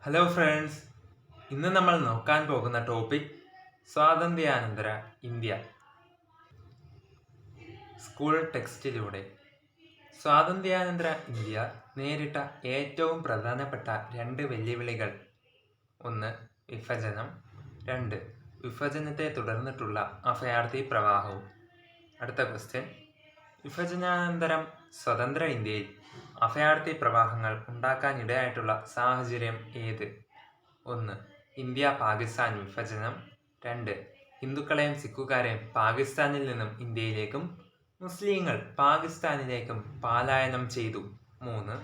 Hello friends, ഇന്ന് നമ്മൾ നോക്കാൻ പോകുന്ന ടോപ്പിക് സ്വാതന്ത്ര്യാനന്തര ഇന്ത്യ. സ്കൂൾ ടെക്സ്റ്റിലൂടെ സ്വാതന്ത്ര്യാനന്തര ഇന്ത്യ നേരിട്ട ഏറ്റവും പ്രധാനപ്പെട്ട രണ്ട് വെല്ലുവിളികൾ: ഒന്ന്, വിഭജനം; രണ്ട്, വിഭജനത്തെ തുടർന്നിട്ടുള്ള അഭയാർത്ഥി പ്രവാഹവും. അടുത്ത ക്വസ്റ്റ്യൻ: വിഭജനാനന്തരം സ്വതന്ത്ര ഇന്ത്യയിൽ അഭയാർത്ഥി പ്രവാഹങ്ങൾ ഉണ്ടാക്കാനിടയായിട്ടുള്ള സാഹചര്യം ഏത്? ഒന്ന്, ഇന്ത്യ പാകിസ്ഥാൻ വിഭജനം; രണ്ട്, ഹിന്ദുക്കളെയും സിഖുകാരെയും പാകിസ്ഥാനിൽ നിന്നും ഇന്ത്യയിലേക്കും മുസ്ലിങ്ങൾ പാകിസ്ഥാനിലേക്കും പലായനം ചെയ്തു. മൂന്ന്,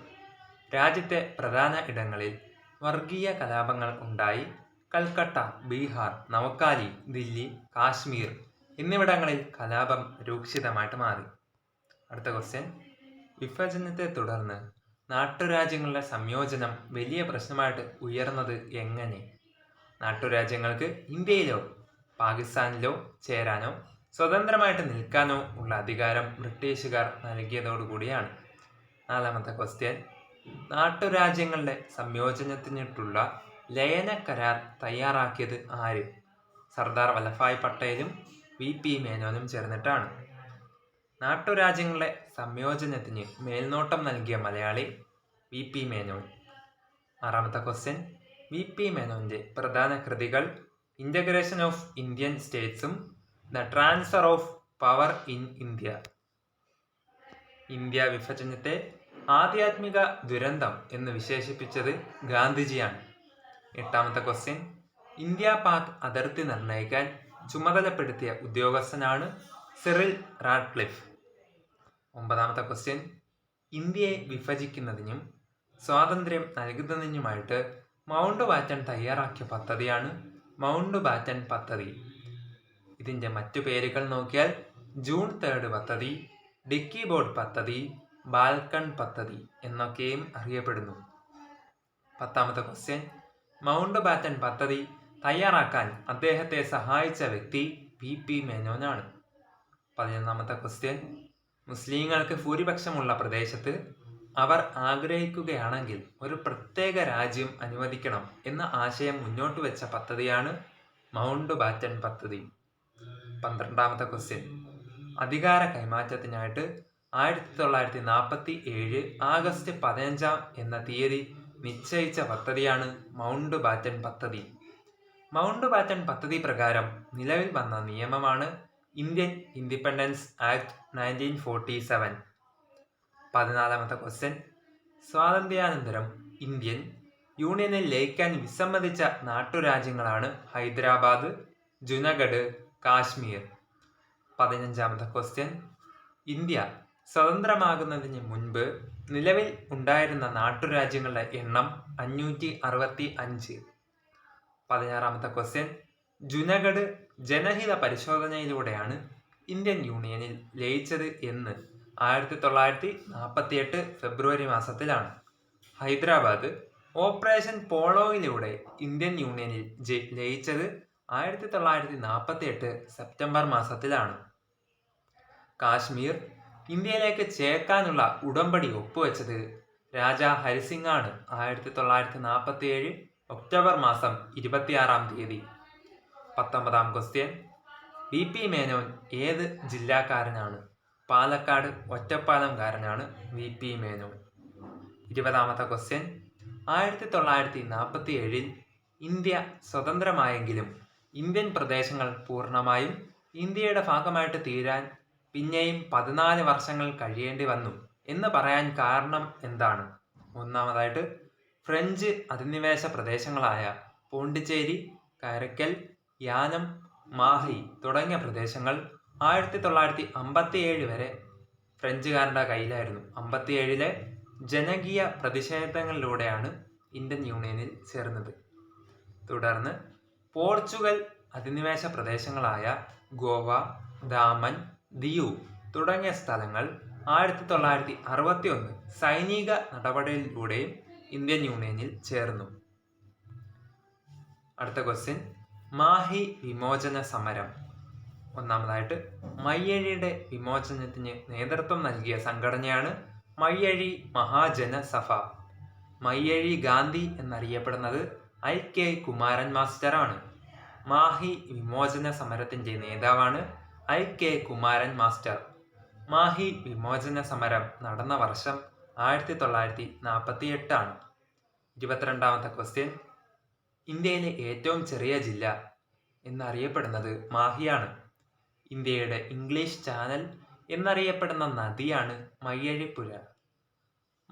രാജ്യത്തെ പ്രധാന ഇടങ്ങളിൽ വർഗീയ കലാപങ്ങൾ ഉണ്ടായി. കൽക്കട്ട, ബീഹാർ, നവക്കാലി, ദില്ലി, കാശ്മീർ എന്നിവിടങ്ങളിൽ കലാപം രൂക്ഷിതമായിട്ട് മാറി. അടുത്ത ക്വസ്റ്റ്യൻ: വിഭജനത്തെ തുടർന്ന് നാട്ടുരാജ്യങ്ങളുടെ സംയോജനം വലിയ പ്രശ്നമായിട്ട് ഉയർന്നത് എങ്ങനെ? നാട്ടുരാജ്യങ്ങൾക്ക് ഇന്ത്യയിലോ പാകിസ്ഥാനിലോ ചേരാനോ സ്വതന്ത്രമായിട്ട് നിൽക്കാനോ ഉള്ള അധികാരം ബ്രിട്ടീഷുകാർ നൽകിയതോടുകൂടിയാണ്. നാലാമത്തെ ക്വസ്റ്റ്യൻ: നാട്ടുരാജ്യങ്ങളുടെ സംയോജനത്തിനുള്ള ലയന കരാർ തയ്യാറാക്കിയത് ആര്? സർദാർ വല്ലഭായ് പട്ടേലും VP മേനോനും ചേർന്നിട്ടാണ്. നാട്ടുരാജ്യങ്ങളുടെ സംയോജനത്തിന് മേൽനോട്ടം നൽകിയ മലയാളി VP മേനോൻ. ആറാമത്തെ ക്വസ്റ്റ്യൻ: VP മേനോന്റെ പ്രധാന കൃതികൾ ഇന്റഗ്രേഷൻ ഓഫ് ഇന്ത്യൻ സ്റ്റേറ്റ്സും the transfer of power in India. India വിഭജനത്തെ ആധ്യാത്മിക ദുരന്തം എന്ന് വിശേഷിപ്പിച്ചത് ഗാന്ധിജിയാണ്. എട്ടാമത്തെ ക്വസ്റ്റ്യൻ: ഇന്ത്യ പാക് അതിർത്തി നിർണ്ണയിക്കാൻ ചുമതലപ്പെടുത്തിയ ഉദ്യോഗസ്ഥനാണ് സിറിൽ റാഡ്ക്ലിഫ്. ഒമ്പതാമത്തെ ക്വസ്റ്റ്യൻ: ഇന്ത്യയെ വിഭജിക്കുന്നതിനും സ്വാതന്ത്ര്യം നൽകുന്നതിനുമായിട്ട് മൗണ്ട് ബാറ്റൺ തയ്യാറാക്കിയ പദ്ധതിയാണ് മൗണ്ട് ബാറ്റൺ പദ്ധതി. ഇതിൻ്റെ മറ്റു പേരുകൾ നോക്കിയാൽ ജൂൺ 3 പദ്ധതി, ഡിക്കി ബോർഡ് പദ്ധതി, ബാൽക്കൺ പദ്ധതി എന്നൊക്കെയും അറിയപ്പെടുന്നു. പത്താമത്തെ ക്വസ്റ്റ്യൻ: മൗണ്ട് ബാറ്റൺ പദ്ധതി തയ്യാറാക്കാൻ അദ്ദേഹത്തെ സഹായിച്ച വ്യക്തി VP മേനോനാണ്. 11ാമത്തെ ക്വസ്റ്റ്യൻ: മുസ്ലിങ്ങൾക്ക് ഭൂരിപക്ഷമുള്ള പ്രദേശത്ത് അവർ ആഗ്രഹിക്കുകയാണെങ്കിൽ ഒരു പ്രത്യേക രാജ്യം അനുവദിക്കണം എന്ന ആശയം മുന്നോട്ട് വെച്ച പദ്ധതിയാണ് മൗണ്ട് ബാറ്റൺ പദ്ധതി. 12ാമത്തെ ക്വസ്റ്റ്യൻ: അധികാര കൈമാറ്റത്തിനായിട്ട് 1947 ആഗസ്റ്റ് 15 എന്ന തീയതി നിശ്ചയിച്ച പദ്ധതിയാണ് മൗണ്ട് ബാറ്റൺ പദ്ധതി. മൗണ്ട് ബാറ്റൺ പദ്ധതി പ്രകാരം നിലവിൽ വന്ന നിയമമാണ് ഇന്ത്യൻ ഇൻഡിപെൻഡൻസ് ആക്ട് 1947. 14ാമത്തെ ക്വസ്റ്റ്യൻ: സ്വാതന്ത്ര്യാനന്തരം ഇന്ത്യൻ യൂണിയനിൽ ലയിക്കാൻ വിസമ്മതിച്ച നാട്ടുരാജ്യങ്ങളാണ് ഹൈദരാബാദ്, ജുനഗഡ്, കാശ്മീർ. 15ാമത്തെ ക്വസ്റ്റ്യൻ: ഇന്ത്യ സ്വതന്ത്രമാകുന്നതിന് മുൻപ് നിലവിൽ ഉണ്ടായിരുന്ന നാട്ടുരാജ്യങ്ങളുടെ എണ്ണം 565. 16ാമത്തെ ക്വസ്റ്റ്യൻ: ജുനഗഡ് ജനഹിത പരിശോധനയിലൂടെയാണ് ഇന്ത്യൻ യൂണിയനിൽ ലയിച്ചത് എന്ന് 1948 ഫെബ്രുവരി മാസത്തിലാണ്. ഹൈദരാബാദ് ഓപ്പറേഷൻ പോളോയിലൂടെ ഇന്ത്യൻ യൂണിയനിൽ ലയിച്ചത് 1948 സെപ്റ്റംബർ മാസത്തിലാണ്. കാശ്മീർ ഇന്ത്യയിലേക്ക് ചേർക്കാനുള്ള ഉടമ്പടി ഒപ്പുവെച്ചത് രാജാ ഹരിസിംഗ് ആണ് 1947 ഒക്ടോബർ മാസം 26-ാം തീയതി. 19ാം ക്വസ്റ്റ്യൻ: VP മേനോൻ ഏത് ജില്ലാക്കാരനാണ്? പാലക്കാട് ഒറ്റപ്പാലംകാരനാണ് VP മേനോൻ. 20ാമത്തെ ക്വസ്റ്റ്യൻ: 1947 ഇന്ത്യ സ്വതന്ത്രമായെങ്കിലും ഇന്ത്യൻ പ്രദേശങ്ങൾ പൂർണ്ണമായും ഇന്ത്യയുടെ ഭാഗമായിട്ട് തീരാൻ പിന്നെയും 14 വർഷങ്ങൾ കഴിയേണ്ടി വന്നു എന്ന് പറയാൻ കാരണം എന്താണ്? ഒന്നാമതായിട്ട്, ഫ്രഞ്ച് അധിനിവേശ പ്രദേശങ്ങളായ പോണ്ടിച്ചേരി, കരക്കൽ, യാനം, മാഹി തുടങ്ങിയ പ്രദേശങ്ങൾ 1957 വരെ ഫ്രഞ്ചുകാരുടെ കയ്യിലായിരുന്നു. 57-ലെ ജനകീയ പ്രതിഷേധങ്ങളിലൂടെയാണ് ഇന്ത്യൻ യൂണിയനിൽ ചേർന്നത്. തുടർന്ന് പോർച്ചുഗൽ അധിനിവേശ പ്രദേശങ്ങളായ ഗോവ, ദാമൻ, ദിയു തുടങ്ങിയ സ്ഥലങ്ങൾ 1961 സൈനിക നടപടിയിലൂടെയും ഇന്ത്യൻ യൂണിയനിൽ ചേർന്നു. അടുത്ത ക്വസ്റ്റ്യൻ: മാഹി വിമോചന സമരം. ഒന്നാമതായിട്ട്, മയ്യഴിയുടെ വിമോചനത്തിന് നേതൃത്വം നൽകിയ സംഘടനയാണ് മയ്യഴി മഹാജന സഭ. മയ്യഴി ഗാന്ധി എന്നറിയപ്പെടുന്നത് IK കുമാരൻ മാസ്റ്ററാണ്. മാഹി വിമോചന സമരത്തിന്റെ നേതാവാണ് IK കുമാരൻ മാസ്റ്റർ. മാഹി വിമോചന സമരം നടന്ന വർഷം 1948 ആണ്. 22ാമത്തെ ക്വസ്റ്റ്യൻ. ഇന്ത്യയിലെ ഏറ്റവും ചെറിയ ജില്ല എന്നറിയപ്പെടുന്നത് മാഹിയാണ്. ഇന്ത്യയുടെ ഇംഗ്ലീഷ് ചാനൽ എന്നറിയപ്പെടുന്ന നദിയാണ് മയ്യഴിപ്പുഴ.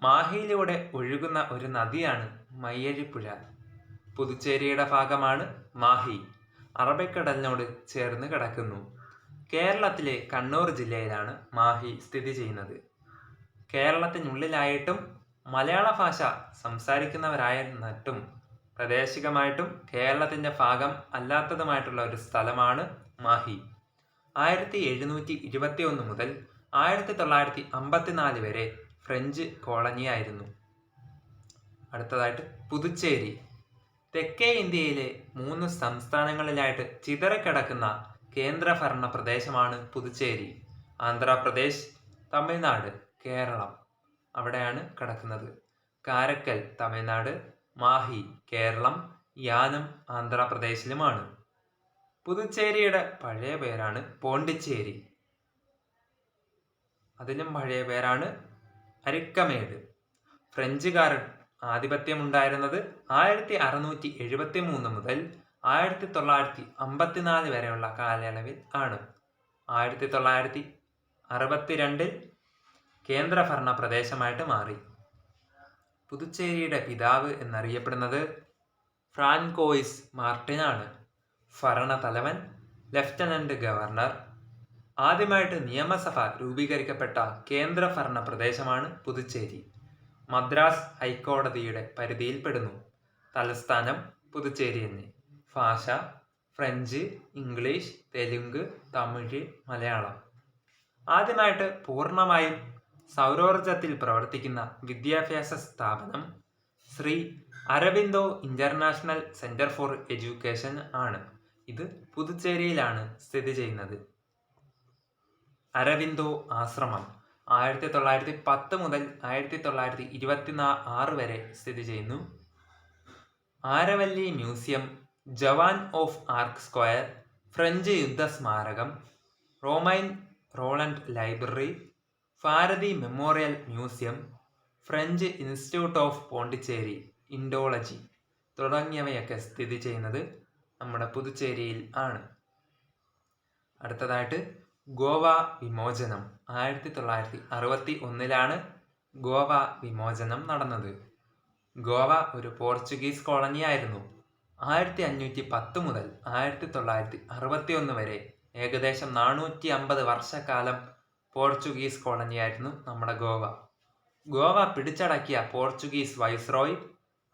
മാഹിയിലൂടെ ഒഴുകുന്ന ഒരു നദിയാണ് മയ്യഴിപ്പുഴ. പുതുച്ചേരിയുടെ ഭാഗമാണ് മാഹി. അറബിക്കടലിനോട് ചേർന്ന് കിടക്കുന്നു. കേരളത്തിലെ കണ്ണൂർ ജില്ലയിലാണ് മാഹി സ്ഥിതി ചെയ്യുന്നത്. കേരളത്തിനുള്ളിലായിട്ടും മലയാള ഭാഷ സംസാരിക്കുന്നവരായിരുന്നിട്ടും പ്രാദേശികമായിട്ടും കേരളത്തിന്റെ ഭാഗം അല്ലാത്തതുമായിട്ടുള്ള ഒരു സ്ഥലമാണ് മാഹി. 1721 മുതൽ 1954 വരെ ഫ്രഞ്ച് കോളനിയായിരുന്നു. അടുത്തതായിട്ട് പുതുച്ചേരി. തെക്കേ ഇന്ത്യയിലെ 3 സംസ്ഥാനങ്ങളിലായിട്ട് ചിതറിക്കിടക്കുന്ന കേന്ദ്രഭരണ പ്രദേശമാണ് പുതുച്ചേരി. ആന്ധ്രാപ്രദേശ്, തമിഴ്നാട്, കേരളം അവിടെയാണ് കിടക്കുന്നത്. കാരക്കൽ തമിഴ്നാട്, മാഹി കേരളം, യാനം ആന്ധ്രാപ്രദേശിലുമാണ്. പുതുച്ചേരിയുടെ പഴയ പേരാണ് പോണ്ടിച്ചേരി. അതിലും പഴയ പേരാണ് അരിക്കമേട്. ഫ്രഞ്ചുകാർ ആധിപത്യമുണ്ടായിരുന്നത് 1673 മുതൽ 1954 വരെയുള്ള കാലയളവിൽ ആണ്. 1962 കേന്ദ്രഭരണ പ്രദേശമായിട്ട് മാറി. പുതുച്ചേരിയുടെ പിതാവ് എന്നറിയപ്പെടുന്നത് ഫ്രാൻകോയിസ് മാർട്ടിനാണ്. ഭരണതലവൻ lieutenant governor. ആദ്യമായിട്ട് നിയമസഭ രൂപീകരിക്കപ്പെട്ട കേന്ദ്രഭരണ പ്രദേശമാണ് പുതുച്ചേരി. മദ്രാസ് ഹൈക്കോടതിയുടെ പരിധിയിൽപ്പെടുന്നു. തലസ്ഥാനം പുതുച്ചേരി തന്നെ. ഭാഷ ഫ്രഞ്ച്, ഇംഗ്ലീഷ്, തെലുങ്ക്, തമിഴ്, മലയാളം. ആദ്യമായിട്ട് പൂർണ്ണമായും സൗരോർജത്തിൽ പ്രവർത്തിക്കുന്ന വിദ്യാഭ്യാസ സ്ഥാപനം Shri Aurobindo international centre for education ആണ്. ഇത് പുതുച്ചേരിയിലാണ് സ്ഥിതി ചെയ്യുന്നത്. അരബിന്ദോ ആശ്രമം 1910 മുതൽ 1926 വരെ സ്ഥിതി ചെയ്യുന്നു. Aravalli museum, Joan of Arc square, French യുദ്ധ സ്മാരകം, Romain Rolland library, Bharathi memorial museum, French institute of Pondicherry Indology തുടങ്ങിയവയൊക്കെ സ്ഥിതി ചെയ്യുന്നത് നമ്മുടെ പുതുച്ചേരിയിൽ ആണ്. അടുത്തതായിട്ട് ഗോവ വിമോചനം. 1961 ഗോവ വിമോചനം നടന്നത്. ഗോവ ഒരു പോർച്ചുഗീസ് കോളനിയായിരുന്നു. 1510 മുതൽ 1961 വരെ ഏകദേശം 450 വർഷക്കാലം പോർച്ചുഗീസ് കോളനിയായിരുന്നു നമ്മുടെ ഗോവ. ഗോവ പിടിച്ചടക്കിയ പോർച്ചുഗീസ് വൈസ്രോയ്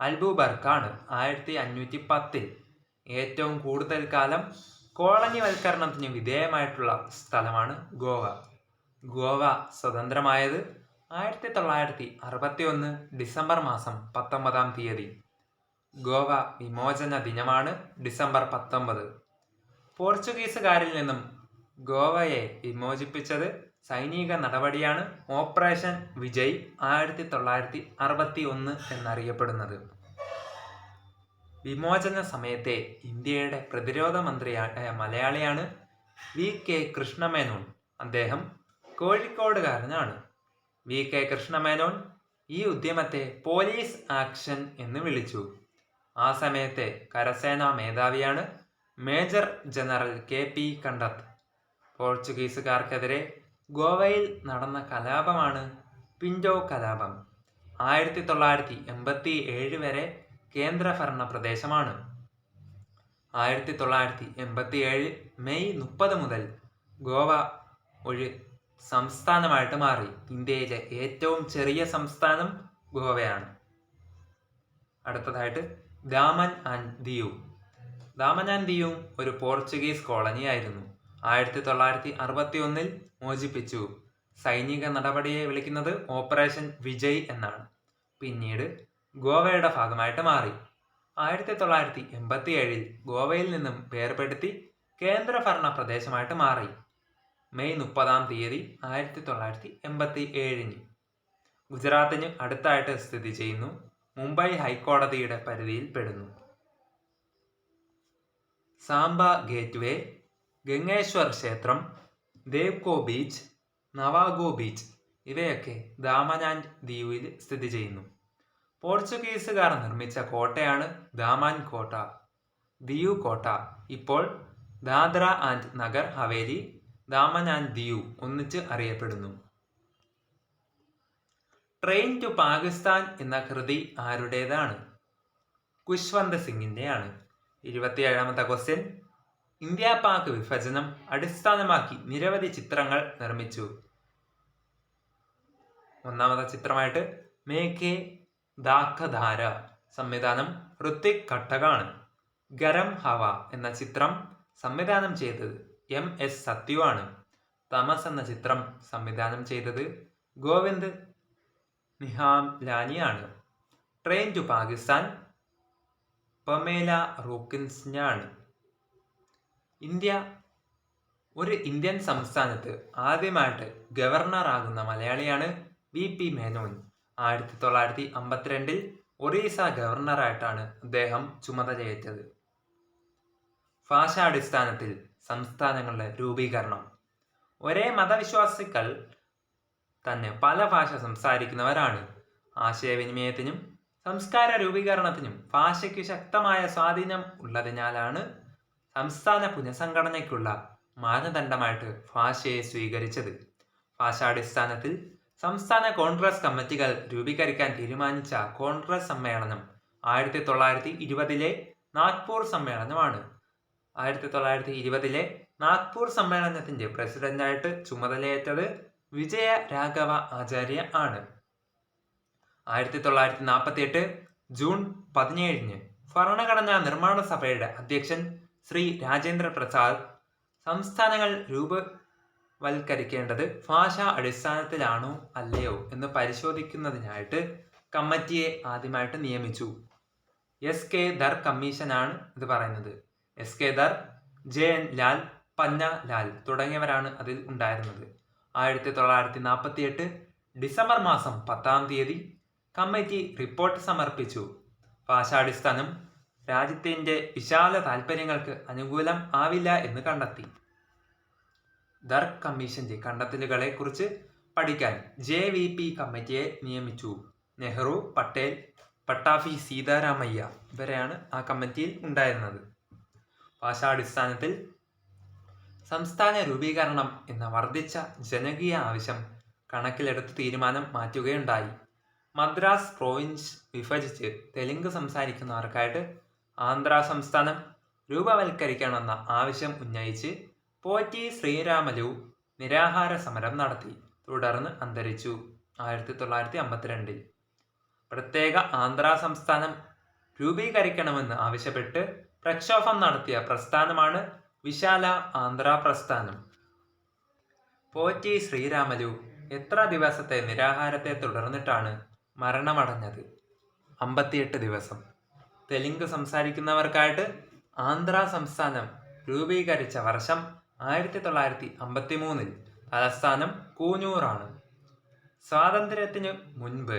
അൽബുബർക്കാണ് 1510 ഏറ്റവും കൂടുതൽ കാലം കോളനിവൽക്കരണത്തിന് വിധേയമായിട്ടുള്ള സ്ഥലമാണ് ഗോവ. ഗോവ സ്വതന്ത്രമായത് 1961 ഡിസംബർ മാസം 19-ാം തീയതി. ഗോവ വിമോചന ദിനമാണ് ഡിസംബർ 19. പോർച്ചുഗീസുകാരിൽ നിന്നും ഗോവയെ വിമോചിപ്പിച്ചത് സൈനിക നടപടിയാണ് ഓപ്പറേഷൻ വിജയ് 1961 എന്നറിയപ്പെടുന്നത്. വിമോചന സമയത്തെ ഇന്ത്യയുടെ പ്രതിരോധ മന്ത്രിയായ മലയാളിയാണ് VK കൃഷ്ണമേനോൻ. അദ്ദേഹം കോഴിക്കോടുകാരനാണ്. VK കൃഷ്ണമേനോൻ ഈ ഉദ്യമത്തെ പോലീസ് ആക്ഷൻ എന്ന് വിളിച്ചു. ആ സമയത്തെ കരസേനാ മേധാവിയാണ് മേജർ ജനറൽ KP കണ്ടത്ത്. പോർച്ചുഗീസുകാർക്കെതിരെ ഗോവയിൽ നടന്ന കലാപമാണ് പിന്റോ കലാപം. 1987 വരെ കേന്ദ്രഭരണ പ്രദേശമാണ്. 1987 മെയ് 30 മുതൽ ഗോവ ഒരു സംസ്ഥാനമായിട്ട് മാറി. ഇന്ത്യയിലെ ഏറ്റവും ചെറിയ സംസ്ഥാനം ഗോവയാണ്. അടുത്തതായിട്ട് ദാമൻ ആൻഡ് ദിയു. ദാമൻ ആൻഡ് ദിയു ഒരു പോർച്ചുഗീസ് കോളനിയായിരുന്നു. 1961 മോചിപ്പിച്ചു. സൈനിക നടപടിയെ വിളിക്കുന്നത് ഓപ്പറേഷൻ വിജയ് എന്നാണ്. പിന്നീട് ഗോവയുടെ ഭാഗമായിട്ട് മാറി. 1987 ഗോവയിൽ നിന്നും വേർപെടുത്തി കേന്ദ്രഭരണ പ്രദേശമായിട്ട് മാറി. മെയ് 30-ാം തീയതി 1987 ഗുജറാത്തിന് അടുത്തായിട്ട് സ്ഥിതി ചെയ്യുന്നു. മുംബൈ ഹൈക്കോടതിയുടെ പരിധിയിൽപ്പെടുന്നു. സാംബ ഗേറ്റ്വേ, ഗംഗേശ്വർ ക്ഷേത്രം, ദേവ്കോ ബീച്ച്, നവാഗോ ബീച്ച് ഇവയൊക്കെ ദാമൻ ആൻഡ് ദിയുവിൽ സ്ഥിതി ചെയ്യുന്നു. പോർച്ചുഗീസുകാർ നിർമ്മിച്ച കോട്ടയാണ് ദാമൻ കോട്ട. ദിയു കോട്ട ഇപ്പോൾ ദാദ്ര ആൻഡ് നഗർ ഹവേലി, ദാമൻ ആൻഡ് ദിയു ഒന്നിച്ച് അറിയപ്പെടുന്നു. ട്രെയിൻ ടു പാകിസ്ഥാൻ എന്ന കൃതി ആരുടേതാണ്? ഖുശ്വന്ത് സിംഗിന്റെയാണ്. 27ാമത്തെ ക്വസ്റ്റ്യൻ. ഇന്ത്യ പാക് വിഭജനം അടിസ്ഥാനമാക്കി നിരവധി ചിത്രങ്ങൾ നിർമ്മിച്ചു. ഒന്നാമത്തെ ചിത്രമായിട്ട് മേഘെ ദാഖധാര, സംവിധാനം ഋത്വിക് ഘട്ടകാണ്. ഗരം ഹവ എന്ന ചിത്രം സംവിധാനം ചെയ്തത് MS സത്യു ആണ്. തമസ് എന്ന ചിത്രം സംവിധാനം ചെയ്തത് ഗോവിന്ദ് നിഹാംലാനി ആണ്. ട്രെയിൻ ടു പാകിസ്ഥാൻ പമേല റോക്കിൻസിനാണ്. ഒരു ഇന്ത്യൻ സംസ്ഥാനത്ത് ആദ്യമായിട്ട് ഗവർണർ ആകുന്ന മലയാളിയാണ് VP മേനോൻ. 1952 ഒറീസ ഗവർണറായിട്ടാണ് അദ്ദേഹം ചുമതലയേറ്റത്. ഭാഷാടിസ്ഥാനത്തിൽ സംസ്ഥാനങ്ങളുടെ രൂപീകരണം. ഒരേ മതവിശ്വാസികൾ തന്നെ പല ഭാഷ സംസാരിക്കുന്നവരാണ്. ആശയവിനിമയത്തിനും സംസ്കാര രൂപീകരണത്തിനും ഭാഷയ്ക്ക് ശക്തമായ സ്വാധീനം ഉള്ളതിനാലാണ് സംസ്ഥാന പുനഃസംഘടനയ്ക്കുള്ള മാനദണ്ഡമായിട്ട് ഭാഷയെ സ്വീകരിച്ചത്. ഭാഷാടിസ്ഥാനത്തിൽ സംസ്ഥാന കോൺഗ്രസ് കമ്മിറ്റികൾ രൂപീകരിക്കാൻ തീരുമാനിച്ച കോൺഗ്രസ് സമ്മേളനം 1920 നാഗ്പൂർ സമ്മേളനമാണ്. 1920 നാഗ്പൂർ സമ്മേളനത്തിന്റെ പ്രസിഡന്റായിട്ട് ചുമതലയേറ്റത് വിജയ രാഘവ ആചാര്യ ആണ്. 1948 ജൂൺ 17 ഭരണഘടനാ നിർമ്മാണ സഭയുടെ അധ്യക്ഷൻ ശ്രീ രാജേന്ദ്ര പ്രസാദ് സംസ്ഥാനങ്ങൾ രൂപവൽക്കരിക്കേണ്ടത് ഭാഷാ അടിസ്ഥാനത്തിലാണോ അല്ലയോ എന്ന് പരിശോധിക്കുന്നതിനായിട്ട് കമ്മിറ്റിയെ ആദ്യമായിട്ട് നിയമിച്ചു. SK ധർ കമ്മീഷനാണ് ഇത് പറയുന്നത്. SK ധർ, JN ലാൽ, പന്ന ലാൽ തുടങ്ങിയവരാണ് അതിൽ ഉണ്ടായിരുന്നത്. 1948 ഡിസംബർ മാസം 10 കമ്മിറ്റി റിപ്പോർട്ട് സമർപ്പിച്ചു. ഭാഷാടിസ്ഥാനം രാജ്യത്തിന്റെ വിശാല താൽപര്യങ്ങൾക്ക് അനുകൂലം ആവില്ല എന്ന് കണ്ടെത്തി. ധർ കമ്മീഷന്റെ കണ്ടെത്തലുകളെ കുറിച്ച് പഠിക്കാൻ JVP കമ്മിറ്റിയെ നിയമിച്ചു. നെഹ്റു, പട്ടേൽ, പട്ടാഭി സീതാരാമയ്യ ഇവരെയാണ് ആ കമ്മിറ്റിയിൽ ഉണ്ടായിരുന്നത്. ഭാഷാടിസ്ഥാനത്തിൽ സംസ്ഥാന രൂപീകരണം എന്ന വർദ്ധിച്ച ജനകീയ ആവശ്യം കണക്കിലെടുത്ത് തീരുമാനം മാറ്റുകയുണ്ടായി. മദ്രാസ് പ്രോവിൻസ് വിഭജിച്ച് തെലുങ്ക് സംസാരിക്കുന്നവർക്കായിട്ട് ആന്ധ്ര സംസ്ഥാനം രൂപവൽക്കരിക്കണമെന്ന ആവശ്യം ഉന്നയിച്ച് പോറ്റി ശ്രീരാമലു നിരാഹാര സമരം നടത്തി. തുടർന്ന് അന്തരിച്ചു 1952. പ്രത്യേക ആന്ധ്ര സംസ്ഥാനം രൂപീകരിക്കണമെന്ന് ആവശ്യപ്പെട്ട് പ്രക്ഷോഭം നടത്തിയ പ്രസ്ഥാനമാണ് വിശാല ആന്ധ്ര പ്രസ്ഥാനം. പോറ്റി ശ്രീരാമലു എത്ര ദിവസത്തെ നിരാഹാരത്തെ തുടർന്നിട്ടാണ് മരണമടഞ്ഞത്? 58 ദിവസം. തെലുങ്ക് സംസാരിക്കുന്നവർക്കായിട്ട് ആന്ധ്ര സംസ്ഥാനം രൂപീകരിച്ച വർഷം 1953. തലസ്ഥാനം കൂനൂറാണ്. സ്വാതന്ത്ര്യത്തിനു മുൻപ്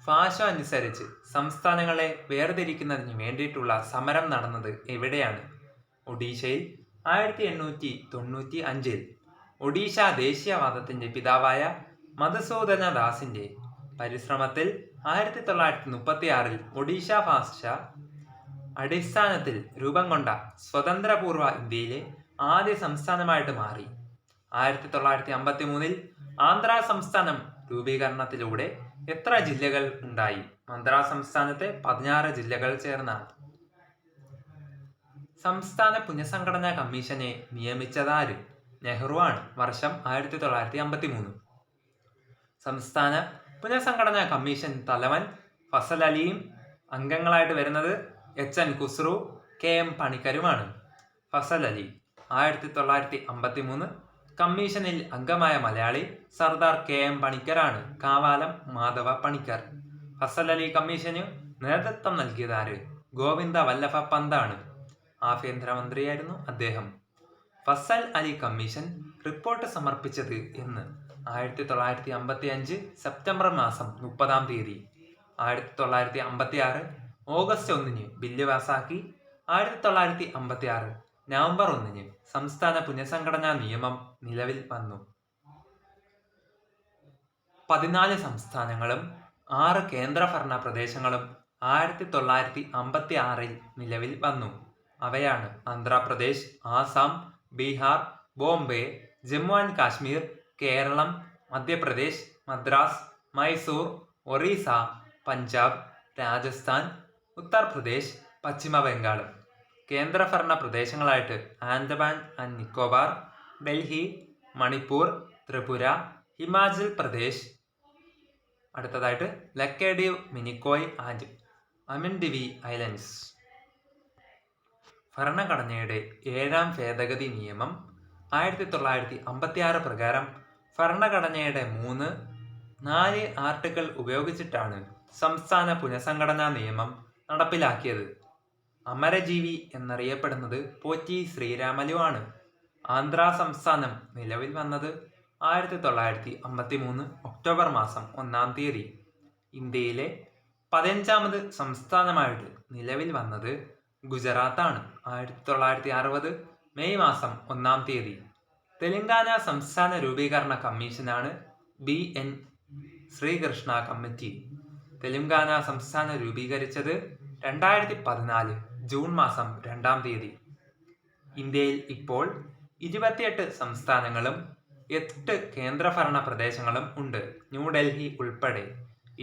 ഭാഷ അനുസരിച്ച് സംസ്ഥാനങ്ങളെ വേർതിരിക്കുന്നതിന് വേണ്ടിയിട്ടുള്ള സമരം നടന്നത് എവിടെയാണ്? ഒഡീഷയിൽ 1895. ഒഡീഷ ദേശീയവാദത്തിന്റെ പിതാവായ മധുസൂദന ദാസിന്റെ പരിശ്രമത്തിൽ 1936 ഒഡീഷ ഭാഷ അടിസ്ഥാനത്തിൽ രൂപം കൊണ്ട സ്വതന്ത്രപൂർവ ഇന്ത്യയിലെ ആദ്യ സംസ്ഥാനമായിട്ട് മാറി. 1953 ആന്ധ്ര സംസ്ഥാനം രൂപീകരണത്തിലൂടെ എത്ര ജില്ലകൾ ഉണ്ടായി? മദ്രാസ് സംസ്ഥാനത്തെ 16 ജില്ലകൾ ചേർന്നാണ്. സംസ്ഥാന പുനഃസംഘടനാ കമ്മീഷനെ നിയമിച്ചതാര്? നെഹ്റു ആണ്. വർഷം 1953. സംസ്ഥാന പുനഃസംഘടനാ കമ്മീഷൻ തലവൻ ഫസൽ അലിയും അംഗങ്ങളായിട്ട് വരുന്നത് HN ഖുസ്രു, KM പണിക്കരുമാണ്. ഫസൽ അലി 1953 കമ്മീഷനിൽ അംഗമായ മലയാളി സർദാർ KM പണിക്കരാണ്. കാവാലം മാധവ പണിക്കർ. ഫസൽ അലി കമ്മീഷന് നേതൃത്വം നൽകിയതാര്? ഗോവിന്ദ വല്ലഭ പന്താണ്. ആഭ്യന്തരമന്ത്രിയായിരുന്നു അദ്ദേഹം. ഫസൽ അലി കമ്മീഷൻ റിപ്പോർട്ട് സമർപ്പിച്ചത് എന്ന്? 1955 സെപ്റ്റംബർ മാസം 30. 1956 ഓഗസ്റ്റ് 1 ബില്ല് പാസാക്കി. 1956 നവംബർ 1 സംസ്ഥാന പുനഃസംഘടനാ നിയമം നിലവിൽ വന്നു. 14 സംസ്ഥാനങ്ങളും 6 കേന്ദ്രഭരണ പ്രദേശങ്ങളും 1956 നിലവിൽ വന്നു. അവയാണ് ആന്ധ്രാപ്രദേശ്, ആസാം, ബീഹാർ, ബോംബെ, ജമ്മു ആൻഡ് കാശ്മീർ, കേരളം, മധ്യപ്രദേശ്, മദ്രാസ്, മൈസൂർ, ഒറീസ, പഞ്ചാബ്, രാജസ്ഥാൻ, ഉത്തർപ്രദേശ്, പശ്ചിമ ബംഗാൾ. കേന്ദ്രഭരണ പ്രദേശങ്ങളായിട്ട് ആൻഡമാൻ ആൻഡ് നിക്കോബാർ, ഡൽഹി, മണിപ്പൂർ, ത്രിപുര, ഹിമാചൽ പ്രദേശ്. അടുത്തതായിട്ട് ലക്ഷദ്വീപ്, മിനിക്കോയ് ആൻഡ് അമിൻഡിവി ഐലൻഡ്സ്. ഭരണഘടനയുടെ 7ാം ഭേദഗതി നിയമം 1956 പ്രകാരം ഭരണഘടനയുടെ 4 ആർട്ടിക്കിൾ ഉപയോഗിച്ചിട്ടാണ് സംസ്ഥാന പുനഃസംഘടനാ നിയമം നടപ്പിലാക്കിയത്. അമരജീവി എന്നറിയപ്പെടുന്നത് പോറ്റി ശ്രീരാമലു ആണ്. ആന്ധ്ര സംസ്ഥാനം നിലവിൽ വന്നത് 1953 ഒക്ടോബർ മാസം 1 തീയതി. ഇന്ത്യയിലെ 15ാമത് സംസ്ഥാനമായിട്ട് നിലവിൽ വന്നത് ഗുജറാത്താണ്. 1960 മെയ് മാസം 1 തീയതി. തെലങ്കാന സംസ്ഥാന രൂപീകരണ കമ്മീഷനാണ് BN ശ്രീകൃഷ്ണ കമ്മിറ്റി. തെലങ്കാന സംസ്ഥാനം രൂപീകരിച്ചത് 2014 ജൂൺ മാസം 2 തീയതി. ഇന്ത്യയിൽ ഇപ്പോൾ 28 സംസ്ഥാനങ്ങളും 8 കേന്ദ്രഭരണ പ്രദേശങ്ങളും ഉണ്ട്. ന്യൂഡൽഹി ഉൾപ്പെടെ.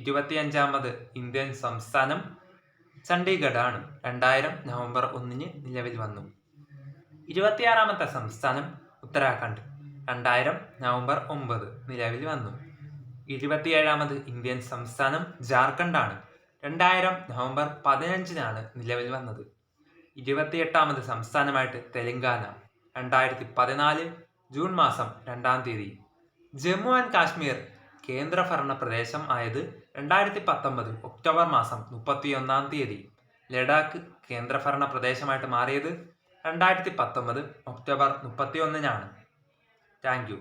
25ാമത് ഇന്ത്യൻ സംസ്ഥാനം ചണ്ഡീഗഡ് ആണ്. 2000 നവംബർ 1 നിലവിൽ വന്നു. 26ാമത്തെ സംസ്ഥാനം ഉത്തരാഖണ്ഡ്. 2000 നവംബർ 9 നിലവിൽ വന്നു. 27ാമത് ഇന്ത്യൻ സംസ്ഥാനം ജാർഖണ്ഡ് ആണ്. 2000 നവംബർ 15 നിലവിൽ വന്നത്. 28ാമത് സംസ്ഥാനമായിട്ട് തെലങ്കാന. 2014 ജൂൺ മാസം 2 തീയതി. ജമ്മു ആൻഡ് കാശ്മീർ കേന്ദ്രഭരണ പ്രദേശം ആയത് 2019 ഒക്ടോബർ മാസം 31 തീയതി. ലഡാക്ക് കേന്ദ്രഭരണ പ്രദേശമായിട്ട് മാറിയത് 2019 ഒക്ടോബർ 31. Thank you.